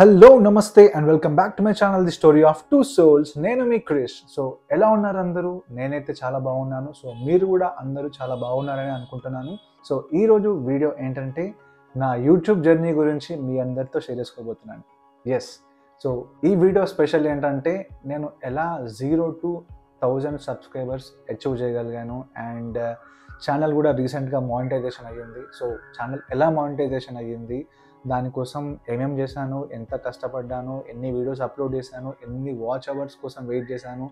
Hello నమస్తే and welcome back to my channel the story of two souls. నేను మీ Krish. So ఎలా ఉన్నారు అందరూ? నేనైతే చాలా బాగున్నాను. సో మీరు కూడా అందరూ చాలా బాగున్నారని అనుకుంటున్నాను. సో ఈరోజు వీడియో ఏంటంటే నా యూట్యూబ్ జర్నీ గురించి మీ అందరితో షేర్ చేసుకోబోతున్నాను. ఎస్, సో ఈ వీడియో స్పెషల్ ఏంటంటే నేను ఎలా 0 to 1000 సబ్స్క్రైబర్స్ అచీవ్ చేయగలిగాను. అండ్ ఛానల్ కూడా రీసెంట్గా మానిటైజేషన్ అయ్యింది. సో ఛానల్ ఎలా మానిటైజేషన్ అయ్యింది, దానికోసం ఏమేం చేశాను, ఎంత కష్టపడ్డాను, ఎన్ని వీడియోస్ అప్లోడ్ చేశాను, ఎన్ని వాచ్ అవర్స్ కోసం వెయిట్ చేశాను.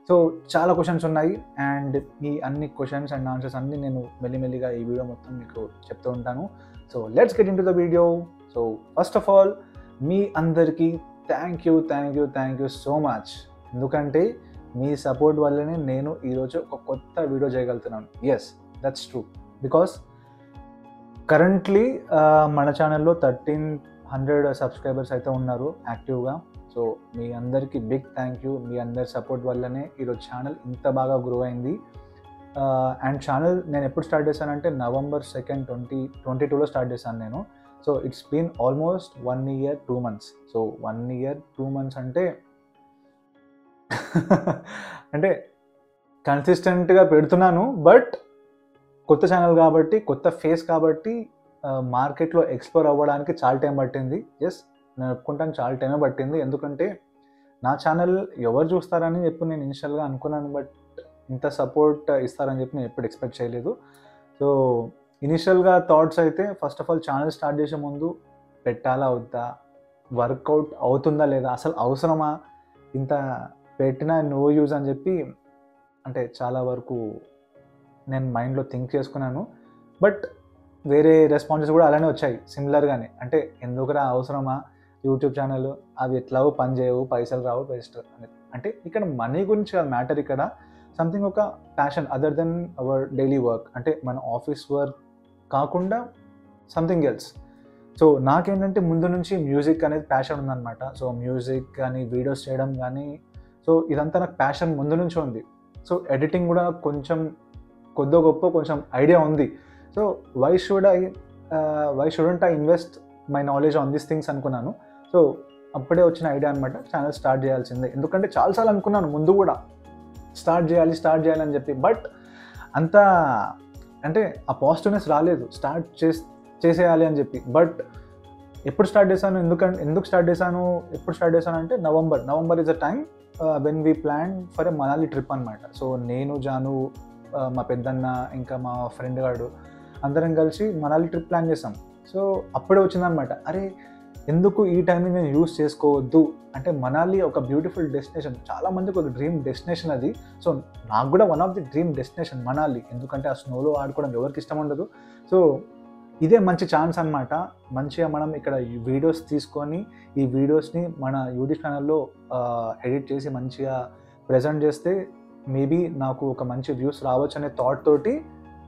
సో చాలా క్వశ్చన్స్ ఉన్నాయి. అండ్ ఈ అన్ని క్వశ్చన్స్ అండ్ ఆన్సర్స్ అన్నీ నేను మెల్లిమెల్లిగా ఈ వీడియో మొత్తం మీకు చెప్తూ ఉంటాను. So let's get into the video. So first of all మీ అందరికీ థ్యాంక్ యూ సో మచ్. ఎందుకంటే మీ సపోర్ట్ వల్లనే నేను ఈరోజు ఒక కొత్త వీడియో చేయగలుగుతున్నాను. Yes, that's true. Because currently మన ఛానల్లో 1300 సబ్స్క్రైబర్స్ అయితే ఉన్నారు యాక్టివ్గా. సో మీ అందరికీ బిగ్ థ్యాంక్ యూ. మీ అందరి సపోర్ట్ వల్లనే ఈరోజు ఛానల్ ఇంత బాగా గ్రో అయింది. అండ్ ఛానల్ నేను ఎప్పుడు స్టార్ట్ చేశానంటే November 2nd, 2022లో స్టార్ట్ చేశాను నేను. So it's been almost 1 year 2 months. So 1 year 2 months అంటే అంటే కన్సిస్టెంట్గా పెడుతున్నాను. బట్ కొత్త ఛానల్ కాబట్టి, కొత్త ఫేస్ కాబట్టి మార్కెట్లో ఎక్స్ప్లోర్ అవ్వడానికి చాలా టైం పట్టింది. ఎస్, నేను ఒప్పుకుంటాను, చాలా టైమే పట్టింది. ఎందుకంటే నా ఛానల్ ఎవరు చూస్తారని చెప్పి నేను ఇనిషియల్గా అనుకున్నాను. బట్ ఇంత సపోర్ట్ ఇస్తారని చెప్పి నేను ఎప్పుడు ఎక్స్పెక్ట్ చేయలేదు. సో ఇనిషియల్గా థాట్స్ అయితే first of all channel start చేసే ముందు పెట్టాలా వద్దా, వర్కౌట్ అవుతుందా లేదా, అసలు అవసరమా, ఇంత పెట్టినా నో యూజ్ అని చెప్పి అంటే చాలా వరకు నేను మైండ్లో థింక్ చేసుకున్నాను. బట్ వేరే రెస్పాన్సెస్ కూడా అలానే వచ్చాయి సిమిలర్గానే. అంటే ఎందుకురా అవసరమా యూట్యూబ్ ఛానల్, అవి ఎట్లాగో పని చేయవు, పైసలు రావు, బెస్ట్ అనేది. అంటే ఇక్కడ మనీ గురించి కాదు మ్యాటర్, ఇక్కడ సంథింగ్ ఒక passion other than our daily work. అంటే మన ఆఫీస్ వర్క్ కాకుండా సంథింగ్ ఎల్స్. సో నాకేంటంటే ముందు నుంచి మ్యూజిక్ అనేది ప్యాషన్ ఉందన్నమాట. సో మ్యూజిక్ కానీ, వీడియోస్ చేయడం కానీ, సో ఇదంతా నాకు ప్యాషన్ ముందు నుంచి ఉంది. సో ఎడిటింగ్ కూడా కొంచెం కొద్దో గొప్ప కొంచెం ఐడియా ఉంది. So why shouldn't I invest my knowledge on these things అనుకున్నాను. సో అప్పుడే వచ్చిన ఐడియా అనమాట, ఛానల్ స్టార్ట్ చేయాల్సిందే. ఎందుకంటే చాలాసార్లు అనుకున్నాను ముందు కూడా స్టార్ట్ చేయాలి అని చెప్పి. బట్ అంత అంటే ఆ పాజిటివ్నెస్ రాలేదు స్టార్ట్ చేసేయాలి అని చెప్పి. బట్ ఎప్పుడు స్టార్ట్ చేశాను, ఎప్పుడు స్టార్ట్ చేశాను అంటే November is a time when we plan for a Manali trip అనమాట. సో నేను, జాను, మా పెద్దన్న, ఇంకా మా ఫ్రెండ్ గాడు అందరం కలిసి మనాలి ట్రిప్ ప్లాన్ చేసాం. సో అప్పుడే వచ్చిందనమాట, అరే ఎందుకు ఈ టైంని నేను యూస్ చేసుకోవద్దు. అంటే మనాలి ఒక బ్యూటిఫుల్ డెస్టినేషన్, చాలామందికి ఒక డ్రీమ్ డెస్టినేషన్ అది. సో నాకు కూడా one of the dream destination Manali. ఎందుకంటే ఆ స్నోలో ఆడుకోవడం ఎవరికి ఇష్టం ఉండదు. సో ఇదే మంచి ఛాన్స్ అనమాట. మంచిగా మనం ఇక్కడ వీడియోస్ తీసుకొని ఈ వీడియోస్ని మన యూట్యూబ్ ఛానల్లో ఎడిట్ చేసి మంచిగా ప్రజెంట్ చేస్తే మేబీ నాకు ఒక మంచి వ్యూస్ రావచ్చు అనే థాట్ తోటి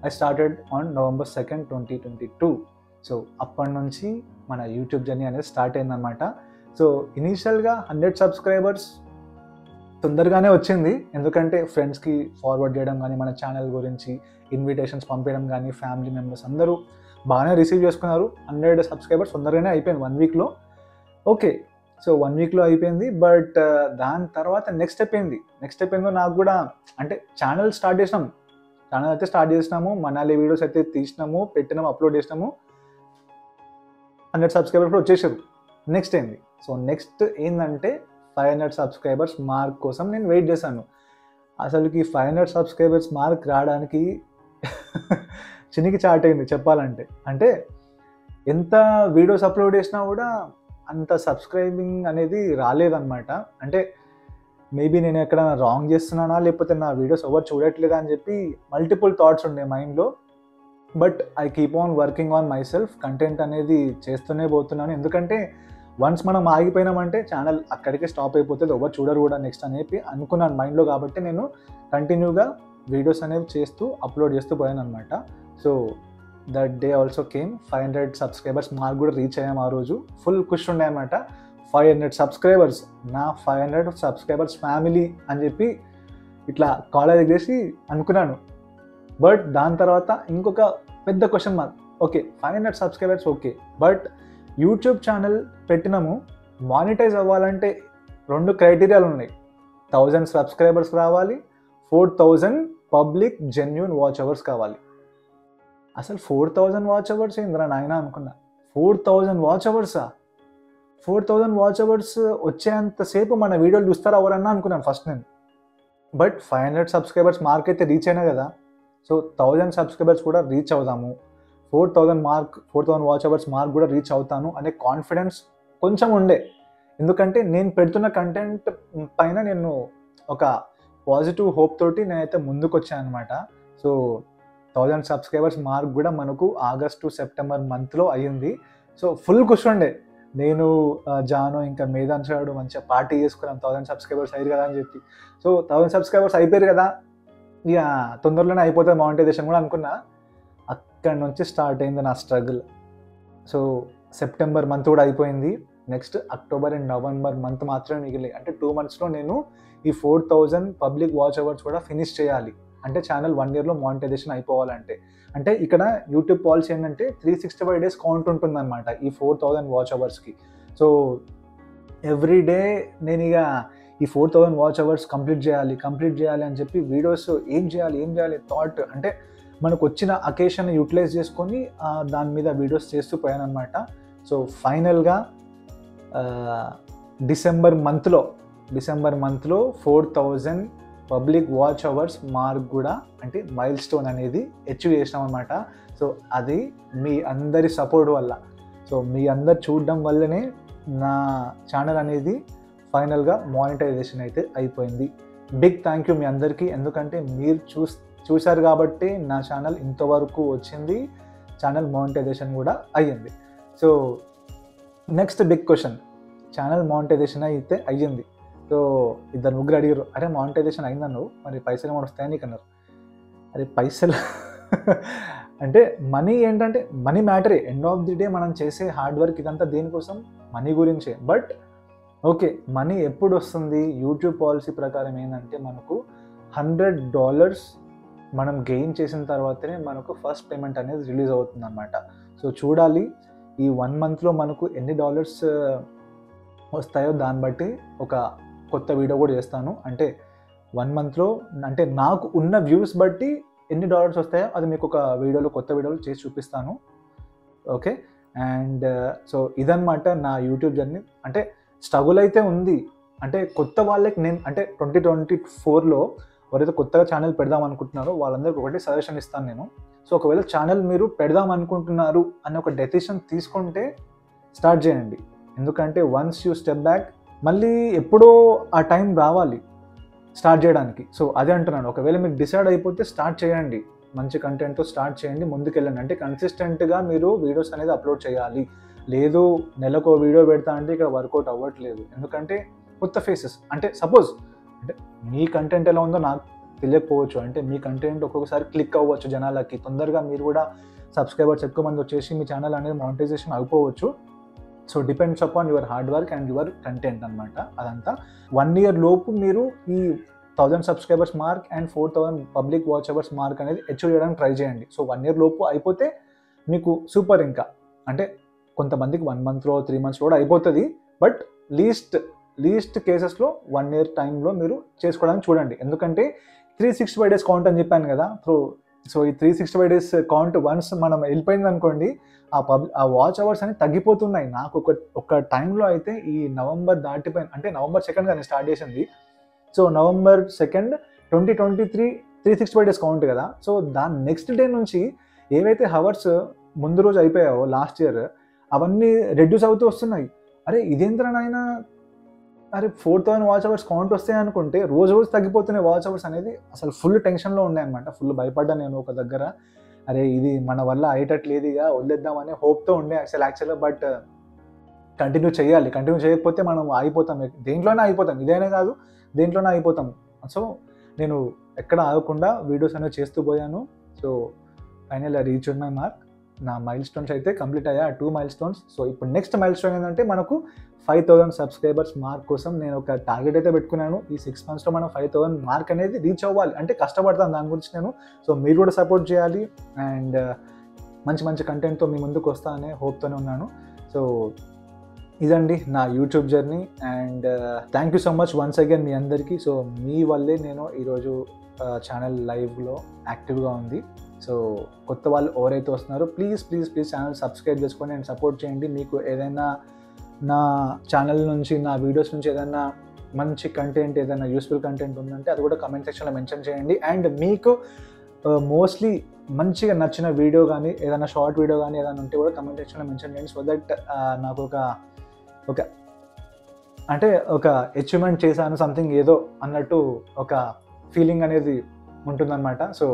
I started on November 2nd, 2022. So అప్పటి నుంచి మన యూట్యూబ్ జర్నీ అనేది స్టార్ట్ అయిందనమాట. సో ఇనీషియల్గా 100 సబ్స్క్రైబర్స్ తొందరగానే వచ్చింది. ఎందుకంటే ఫ్రెండ్స్కి ఫార్వర్డ్ చేయడం కానీ, మన ఛానల్ గురించి ఇన్విటేషన్స్ పంపించడం కానీ, ఫ్యామిలీ మెంబర్స్ అందరూ బాగానే రిసీవ్ చేసుకున్నారు. 100 సబ్స్క్రైబర్స్ తొందరగానే అయిపోయింది 1 weekలో. ఓకే, సో 1 weekలో అయిపోయింది. బట్ దాని తర్వాత నెక్స్ట్ స్టెప్ ఏందో నాకు కూడా అంటే ఛానల్ అయితే స్టార్ట్ చేసినాము, మనాలి వీడియోస్ అయితే తీసినాము, పెట్టినాము, అప్లోడ్ చేసినాము, 100 సబ్స్క్రైబర్స్ కూడా వచ్చేసారు. నెక్స్ట్ ఏంది? సో నెక్స్ట్ ఏంటంటే 500 సబ్స్క్రైబర్స్ మార్క్ కోసం నేను వెయిట్ చేశాను. అసలుకి 500 సబ్స్క్రైబర్స్ మార్క్ రావడానికి చినికి చాట్ అయింది చెప్పాలంటే. అంటే ఎంత వీడియోస్ అప్లోడ్ చేసినా కూడా అంత సబ్స్క్రైబింగ్ అనేది రాలేదన్నమాట. అంటే మేబీ నేను ఎక్కడ రాంగ్ చేస్తున్నానా, లేకపోతే నా వీడియోస్ ఎవరు చూడట్లేదా అని చెప్పి మల్టిపుల్ థాట్స్ ఉండే మైండ్లో. But I keep on working on my self. Content అనేది చేస్తూనే పోతున్నాను. ఎందుకంటే వన్స్ మనం ఆగిపోయినామంటే ఛానల్ అక్కడికే స్టాప్ అయిపోతుంది, ఎవరు చూడరు కూడా నెక్స్ట్ అని చెప్పి అనుకున్నాను మైండ్లో. కాబట్టి నేను కంటిన్యూగా వీడియోస్ అనేవి చేస్తూ అప్లోడ్ చేస్తూ పోయాను అనమాట. So that day also came. 500 subscribers mark కూడా రీచ్ అయ్యాము ఆ రోజు. ఫుల్ ఖుషి ఉండే అనమాట. 500 సబ్స్క్రైబర్స్, నా 500 సబ్స్క్రైబర్స్ ఫ్యామిలీ అని చెప్పి ఇట్లా కాలేజ్ ఎగేసి అనుకున్నాను. బట్ దాని తర్వాత ఇంకొక పెద్ద question mark. Okay, 500 subscribers okay, but YouTube channel పెట్టినాము, మానిటైజ్ అవ్వాలంటే 2 క్రైటీరియాలు ఉన్నాయి. 1000 సబ్స్క్రైబర్స్ రావాలి, 4000 పబ్లిక్ జెన్యూన్ వాచ్ అవర్స్ కావాలి. అసలు 4000 వాచ్ అవర్స్ ఏందిరా నాయన అనుకున్నా. 4000 వాచ్ అవర్సా? 4000 వాచ్ అవర్స్ వచ్చేంతసేపు మన వీడియోలు చూస్తారా ఎవరన్నా అనుకున్నాను ఫస్ట్ నేను. బట్ 500 సబ్స్క్రైబర్స్ మార్క్ అయితే రీచ్ అయినా కదా. సో 1000 సబ్స్క్రైబర్స్ కూడా రీచ్ అవుదాము, 4000 వాచ్ అవర్స్ మార్క్ కూడా రీచ్ అవుతాను అనే కాన్ఫిడెన్స్ కొంచెం ఉండే. ఎందుకంటే నేను పెడుతున్న కంటెంట్ పైన నేను ఒక పాజిటివ్ హోప్ తోటి నేనైతే ముందుకు వచ్చాను అనమాట. సో 1000 సబ్స్క్రైబర్స్ మార్క్ కూడా మనకు ఆగస్టు సెప్టెంబర్ మంత్లో అయ్యింది. సో ఫుల్ ఖుషి ఉండే. నేను జాను ఇంకా మేధాన్ సాడు మంచిగా పార్టీ చేసుకున్నాం 1000 సబ్స్క్రైబర్స్ అయ్యారు కదా అని చెప్పి. సో 1000 సబ్స్క్రైబర్స్ అయిపోయారు కదా, ఇక తొందరలోనే అయిపోతుంది మానిటైజేషన్ కూడా అనుకున్నా. అక్కడి నుంచి స్టార్ట్ అయింది నా స్ట్రగుల్. సో సెప్టెంబర్ మంత్ కూడా అయిపోయింది. Next October and November month మాత్రమే మిగిలి. అంటే 2 monthsలో నేను ఈ 4000 పబ్లిక్ వాచ్ అవర్స్ కూడా ఫినిష్ చేయాలి. అంటే ఛానల్ 1 yearలో మానిటైజేషన్ అయిపోవాలంటే. అంటే ఇక్కడ యూట్యూబ్ పాలసీ ఏంటంటే 365 days కౌంట్ ఉంటుందన్నమాట ఈ 4000 వాచ్ అవర్స్కి. సో ఎవ్రీ డే నేను ఇక ఈ 4000 వాచ్ అవర్స్ కంప్లీట్ చేయాలి అని చెప్పి వీడియోస్ ఏం చేయాలి థాట్, అంటే మనకు వచ్చిన అకేషన్ యూటిలైజ్ చేసుకొని దాని మీద వీడియోస్ చేస్తూ పోయాను అనమాట. సో ఫైనల్గా డిసెంబర్ మంత్లో 4000 పబ్లిక్ వాచ్ అవర్స్ మార్క్ కూడా అంటే మైల్ స్టోన్ అనేది అచీవ్ చేసినాం అనమాట. సో అది మీ అందరి సపోర్ట్ వల్ల, సో మీ అందరు చూడడం వల్లనే నా ఛానల్ అనేది ఫైనల్గా మానిటైజేషన్ అయితే అయిపోయింది. బిగ్ థ్యాంక్ యూ మీ అందరికీ. ఎందుకంటే మీరు చూశారు కాబట్టి నా ఛానల్ ఇంతవరకు వచ్చింది, ఛానల్ మానిటైజేషన్ కూడా అయ్యింది. So next big question, channel monetisation అయితే అయ్యింది. సో 2-3 అడిగారు, అరే మానిటైజేషన్ అయిందన్ను మరి పైసలు ఏమైనా వస్తాయని నీకు అన్నారు. అరే పైసలు అంటే మనీ ఏంటంటే మనీ మ్యాటరే. ఎండ్ ఆఫ్ ది డే మనం చేసే హార్డ్ వర్క్ ఇదంతా దేనికోసం, మనీ గురించే. బట్ ఓకే, మనీ ఎప్పుడు వస్తుంది? యూట్యూబ్ పాలసీ ప్రకారం ఏంటంటే మనకు $100 మనం గెయిన్ చేసిన తర్వాతనే మనకు ఫస్ట్ పేమెంట్ అనేది రిలీజ్ అవుతుంది అనమాట. సో చూడాలి ఈ 1 monthలో మనకు ఎన్ని డాలర్స్ వస్తాయో దాన్ని బట్టి ఒక కొత్త వీడియో కూడా చేస్తాను. అంటే 1 monthలో అంటే నాకు ఉన్న వ్యూస్ బట్టి ఎన్ని డాలర్స్ వస్తాయో అది మీకు ఒక కొత్త వీడియోలో చేసి చూపిస్తాను. ఓకే, అండ్ సో ఇదన్నమాట నా యూట్యూబ్ జర్నీ. అంటే స్ట్రగుల్ అయితే ఉంది. అంటే కొత్త వాళ్ళకి నేను అంటే 2024లో ఎవరైతే కొత్తగా ఛానల్ పెడదాం అనుకుంటున్నారో వాళ్ళందరికీ ఒకటి సజెషన్ ఇస్తాను నేను. సో ఒకవేళ ఛానల్ మీరు పెడదాం అనుకుంటున్నారు అని ఒక డెసిషన్ తీసుకుంటే స్టార్ట్ చేయండి. ఎందుకంటే వన్స్ యూ స్టెప్ బ్యాక్ మళ్ళీ ఎప్పుడో ఆ టైం రావాలి స్టార్ట్ చేయడానికి. సో అదే అంటున్నాను, ఒకవేళ మీకు డిసైడ్ అయిపోతే స్టార్ట్ చేయండి, మంచి కంటెంట్తో స్టార్ట్ చేయండి, ముందుకెళ్ళండి. అంటే కన్సిస్టెంట్గా మీరు వీడియోస్ అనేది అప్లోడ్ చేయాలి. లేదు నెలకు వీడియో పెడతా అంటే ఇక్కడ వర్కౌట్ అవ్వట్లేదు. ఎందుకంటే కొత్త ఫేసెస్, అంటే సపోజ్ అంటే మీ కంటెంట్ ఎలా ఉందో నాకు తెలియకపోవచ్చు. అంటే మీ కంటెంట్ ఒక్కొక్కసారి క్లిక్ అవ్వచ్చు జనాలకి, తొందరగా మీరు కూడా సబ్స్క్రైబర్స్ ఎక్కువ మంది వచ్చేసి మీ ఛానల్ అనేది మానిటైజేషన్ అయిపోవచ్చు. So depends upon your hard work and your content అనమాట. అదంతా 1 year లోపు మీరు ఈ 1000 subscribers mark and 4000 public watch hours mark అనేది అచీవ్ చేయడానికి ట్రై చేయండి. సో 1 year లోపు అయిపోతే మీకు సూపర్. ఇంకా అంటే కొంతమందికి 1 monthలో 3 months కూడా అయిపోతుంది. బట్ లీస్ట్ కేసెస్లో 1 year టైంలో మీరు చేసుకోవడానికి చూడండి. ఎందుకంటే 365 days కౌంట్ అని చెప్పాను కదా. సో ఈ 365 days కౌంట్ వన్స్ మనం వెళ్ళిపోయింది అనుకోండి, ఆ వాచ్ అవర్స్ అని తగ్గిపోతున్నాయి. నాకు ఒక టైంలో అయితే ఈ నవంబర్ దాటిపోయింది. అంటే November 2nd కానీ స్టార్ట్ చేసింది. So November 2nd 2023 365 days count కదా. సో దాని నెక్స్ట్ డే నుంచి ఏవైతే హవర్స్ ముందు రోజు అయిపోయావో లాస్ట్ ఇయర్ అవన్నీ రెడ్యూస్ అవుతూ వస్తున్నాయి. అరే ఇదేంద్ర నాయన, అరే 4000 వాచ్ అవర్స్ కౌంట్ వస్తాయి అనుకుంటే రోజు తగ్గిపోతున్నాయి వాచ్ అవర్స్ అనేది. అసలు ఫుల్ టెన్షన్లో ఉండే అనమాట. ఫుల్ భయపడ్డా నేను ఒక దగ్గర. అరే ఇది మన వల్ల అయ్యేటట్లేదు, ఇక వదిలేద్దామనే హోప్తో ఉండే యాక్చువల్గా. బట్ కంటిన్యూ చేయకపోతే మనం అయిపోతాం, దేంట్లోనే అయిపోతాం. ఇదైనా కాదు, దేంట్లోనే అయిపోతాం. సో నేను ఎక్కడ ఆగకుండా వీడియోస్ అనేవి చేస్తూ పోయాను. So final reach my mark. నా మైల్ స్టోన్స్ అయితే కంప్లీట్ అయ్యా, 2 milestones. సో ఇప్పుడు నెక్స్ట్ మైల్ స్టోన్ ఏంటంటే మనకు 5000 సబ్స్క్రైబర్స్ మార్క్ కోసం నేను ఒక టార్గెట్ అయితే పెట్టుకున్నాను. ఈ 6 monthsలో మనం 5000 మార్క్ అనేది రీచ్ అవ్వాలి. అంటే కష్టపడతాను దాని గురించి నేను. సో మీరు కూడా సపోర్ట్ చేయాలి అండ్ మంచి కంటెంట్తో మీ ముందుకు వస్తా అనే హోప్తోనే ఉన్నాను. సో ఇదండి నా YouTube journey. And thank you so much once again మీ అందరికీ. సో మీ వల్లే నేను ఈరోజు ఛానల్ లైవ్లో యాక్టివ్గా ఉంది. సో కొత్త వాళ్ళు ఎవరైతే వస్తున్నారో please please please channel subscribe చేసుకొని అండ్ సపోర్ట్ చేయండి. మీకు ఏదైనా నా ఛానల్ నుంచి, నా వీడియోస్ నుంచి ఏదైనా మంచి కంటెంట్, ఏదైనా యూస్ఫుల్ కంటెంట్ ఉందంటే అది కూడా కమెంట్ సెక్షన్లో మెన్షన్ చేయండి. అండ్ మీకు మోస్ట్లీ మంచిగా నచ్చిన వీడియో కానీ, ఏదైనా షార్ట్ వీడియో కానీ ఏదైనా ఉంటే కూడా కమెంట్ సెక్షన్లో మెన్షన్ చేయండి. సో దట్ నాకు ఒక అంటే ఒక అచీవ్మెంట్ చేశాను సంథింగ్ ఏదో అన్నట్టు ఒక ఫీలింగ్ అనేది ఉంటుందన్నమాట. సో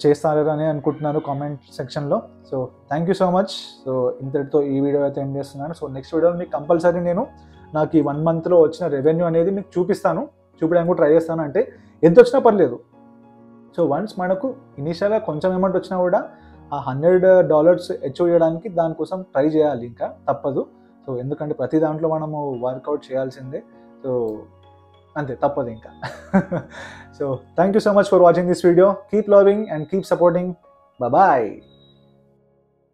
చేస్తారని అనుకుంటున్నాను కామెంట్ సెక్షన్లో. So thank you so much. So ఇంతటితో ఈ వీడియో అయితే ఎండ్ చేస్తున్నాను. సో నెక్స్ట్ వీడియోలో మీకు కంపల్సరీ నేను నాకు ఈ 1 మంత్లో వచ్చిన రెవెన్యూ అనేది మీకు చూపించడానికి కూడా ట్రై చేస్తాను. అంటే ఎంత వచ్చినా పర్లేదు. సో వన్స్ మనకు ఇనీషియల్గా కొంచెం అమౌంట్ వచ్చినా కూడా ఆ $100 అచీవ్ చేయడానికి దానికోసం ట్రై చేయాలి, ఇంకా తప్పదు. సో ఎందుకంటే ప్రతి దాంట్లో మనము వర్కౌట్ చేయాల్సిందే. సో అంతే, తప్పదు ఇంకా. So thank you so much for watching this video. Keep loving and keep supporting. Bye.